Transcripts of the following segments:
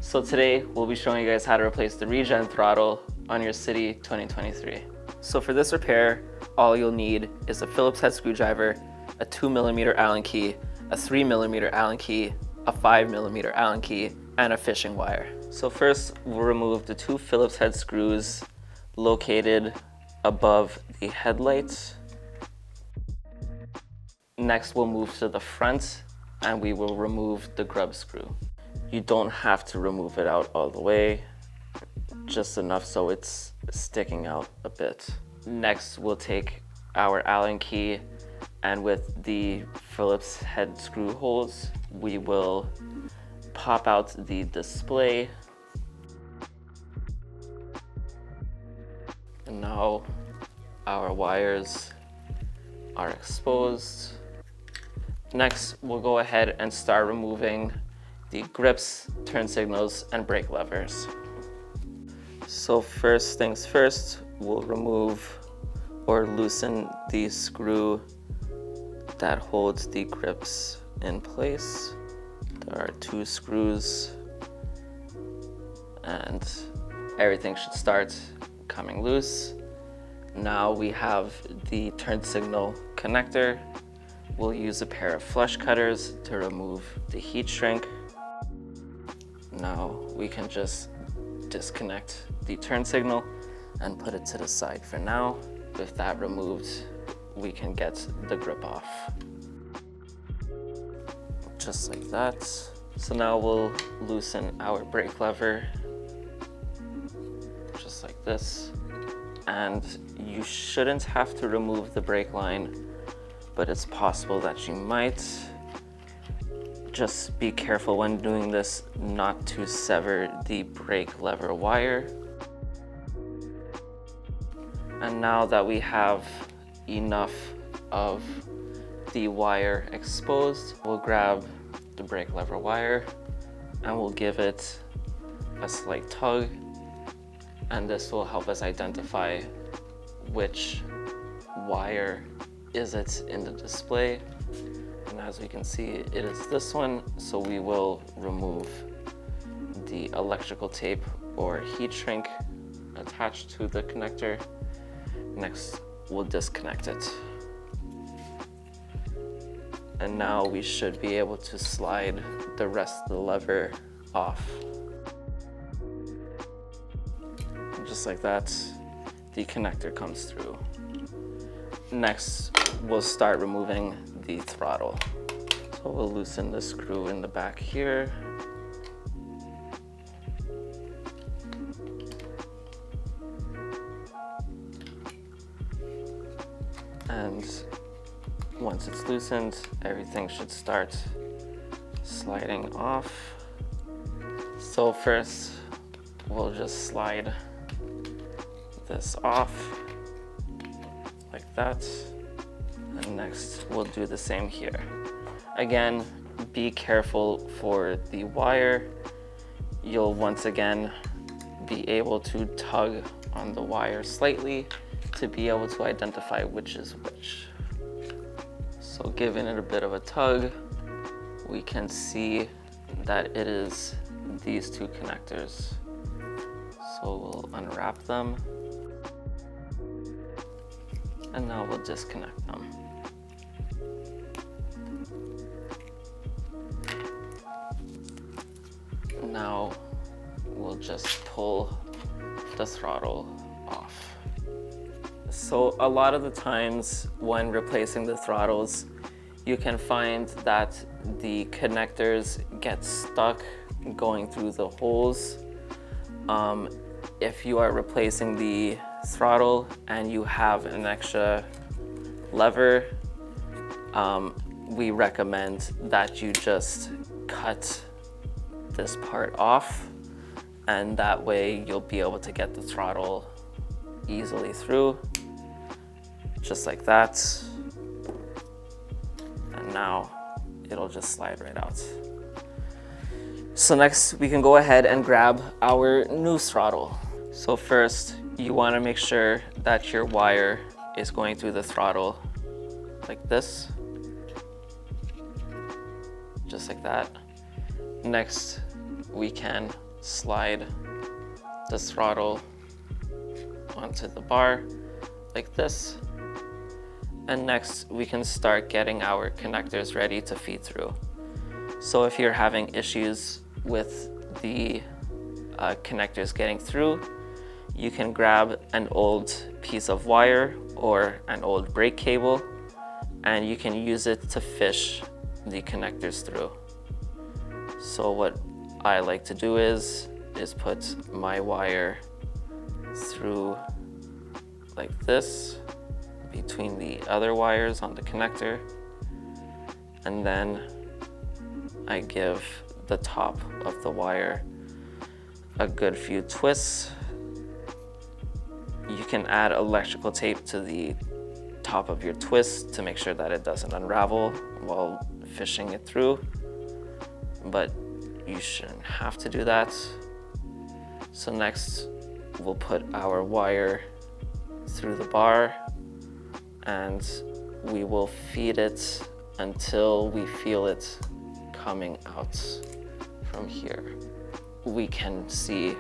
So today we'll be showing you guys how to replace the Regen throttle on your City 2023. So for this repair, all you'll need is a Phillips head screwdriver, a 2mm Allen key, a 3mm Allen key, a 5mm Allen key, and a fishing wire. So first we'll remove the 2 Phillips head screws located above the headlights. Next we'll move to the front and we will remove the grub screw. You don't have to remove it out all the way, just enough so it's sticking out a bit. Next we'll take our Allen key and with the Phillips head screw holes, we will pop out the display. And now our wires are exposed. Next, we'll go ahead and start removing the grips, turn signals, and brake levers. So first things first, we'll remove or loosen the screw that holds the grips in place. There are 2 screws and everything should start coming loose. Now we have the turn signal connector. We'll use a pair of flush cutters to remove the heat shrink. Now we can just disconnect the turn signal and put it to the side for now. With that removed, we can get the grip off. Just like that. So now we'll loosen our brake lever, just like this. And you shouldn't have to remove the brake line, but it's possible that you might. Just be careful when doing this not to sever the brake lever wire. And now that we have enough of the wire exposed, we'll grab the brake lever wire and we'll give it a slight tug, and this will help us identify which wire is it in the display. And as we can see, it is this one, so we will remove the electrical tape or heat shrink attached to the connector. Next, we'll disconnect it. And now we should be able to slide the rest of the lever off. And just like that, the connector comes through. Next, we'll start removing the throttle. So we'll loosen the screw in the back here. And once it's loosened, everything should start sliding off. So first, we'll just slide this off like that. And next, we'll do the same here. Again, be careful for the wire. You'll once again be able to tug on the wire slightly to be able to identify which is which. So giving it a bit of a tug, we can see that it is these 2 connectors. So we'll unwrap them. And now we'll disconnect them. Now we'll just pull the throttle off. So a lot of the times when replacing the throttles, you can find that the connectors get stuck going through the holes. If you are replacing the throttle and you have an extra lever, we recommend that you just cut this part off, and that way you'll be able to get the throttle easily through, just like that. And now it'll just slide right out. So next we can go ahead and grab our new throttle. So first, you want to make sure that your wire is going through the throttle like this, just like that. Next, we can slide the throttle onto the bar like this. And next we can start getting our connectors ready to feed through. So if you're having issues with the connectors getting through, you can grab an old piece of wire or an old brake cable, and you can use it to fish the connectors through. So what I like to do is put my wire through like this between the other wires on the connector, and then I give the top of the wire a good few twists. You can add electrical tape to the top of your twist to make sure that it doesn't unravel while fishing it through, but you shouldn't have to do that. So next we'll put our wire through the bar, and we will feed it until we feel it coming out from here. We can see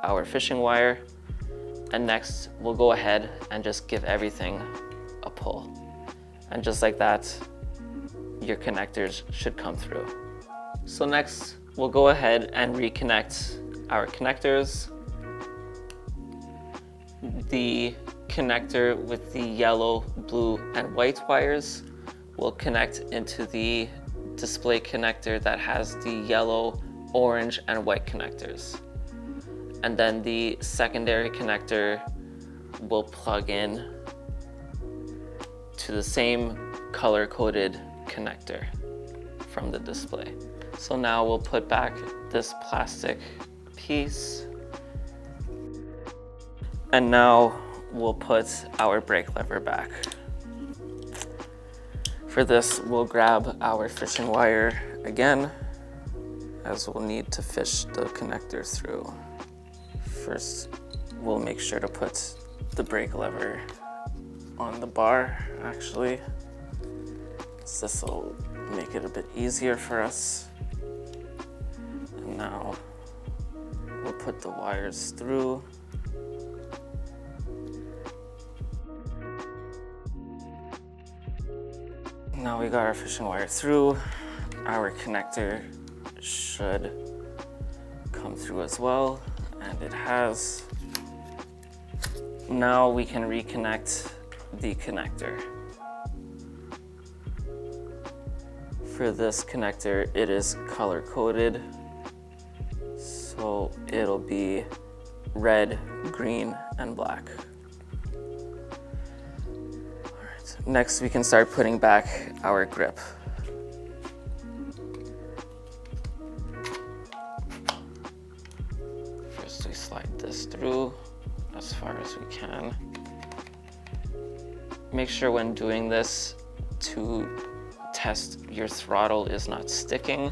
our fishing wire, and next we'll go ahead and just give everything a pull. And just like that, your connectors should come through. So next we'll go ahead and reconnect our connectors. The connector with the yellow, blue, and white wires will connect into the display connector that has the yellow, orange, and white connectors. And then the secondary connector will plug in to the same color-coded connector from the display. So now we'll put back this plastic piece, and now we'll put our brake lever back. For this, we'll grab our fishing wire again, as we'll need to fish the connector through. First, we'll make sure to put the brake lever on the bar, actually. So this will make it a bit easier for us. And now we'll put the wires through. Now we got our fishing wire through. Our connector should come through as well, and it has. Now we can reconnect the connector. For this connector, it is color coded, so it'll be red, green, and black. Next, we can start putting back our grip. First, we slide this through as far as we can. Make sure when doing this to test your throttle is not sticking,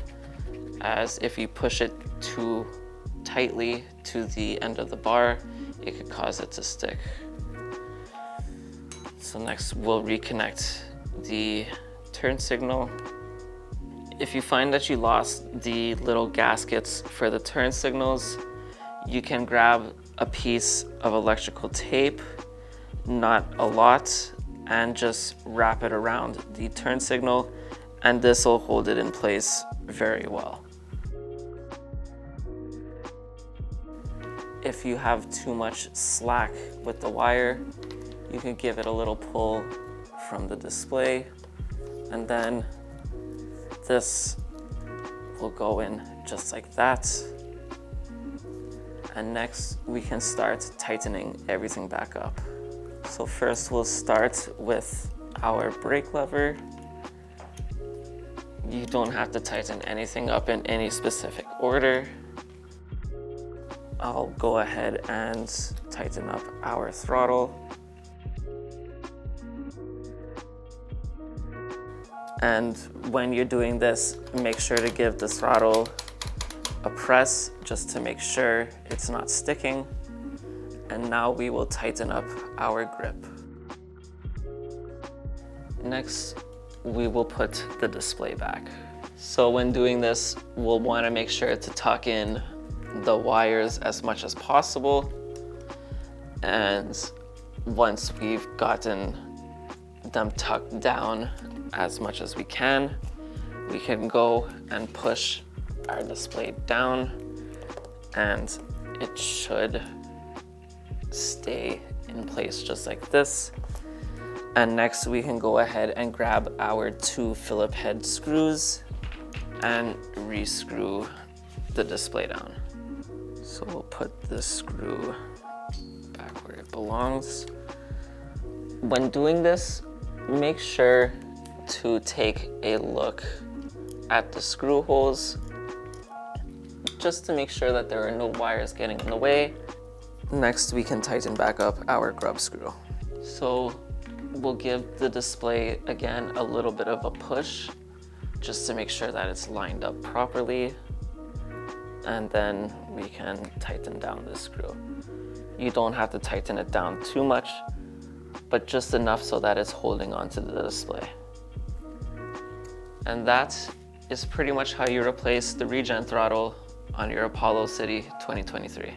as if you push it too tightly to the end of the bar, it could cause it to stick. So next we'll reconnect the turn signal. If you find that you lost the little gaskets for the turn signals, you can grab a piece of electrical tape, not a lot, and just wrap it around the turn signal, and this will hold it in place very well. If you have too much slack with the wire, you can give it a little pull from the display, and then this will go in just like that. And next we can start tightening everything back up. So first we'll start with our brake lever. You don't have to tighten anything up in any specific order. I'll go ahead and tighten up our throttle. And when you're doing this, make sure to give the throttle a press just to make sure it's not sticking. And now we will tighten up our grip. Next, we will put the display back. So when doing this, we'll want to make sure to tuck in the wires as much as possible. And once we've gotten them tucked down as much as we can go and push our display down, and it should stay in place just like this. And next we can go ahead and grab our 2 Phillip head screws and re-screw the display down. So we'll put this screw back where it belongs. When doing this, make sure to take a look at the screw holes just to make sure that there are no wires getting in the way. Next, we can tighten back up our grub screw. So we'll give the display again a little bit of a push just to make sure that it's lined up properly, and then we can tighten down this screw. You don't have to tighten it down too much, but just enough so that it's holding onto the display. And that is pretty much how you replace the Regen throttle on your Apollo City 2023.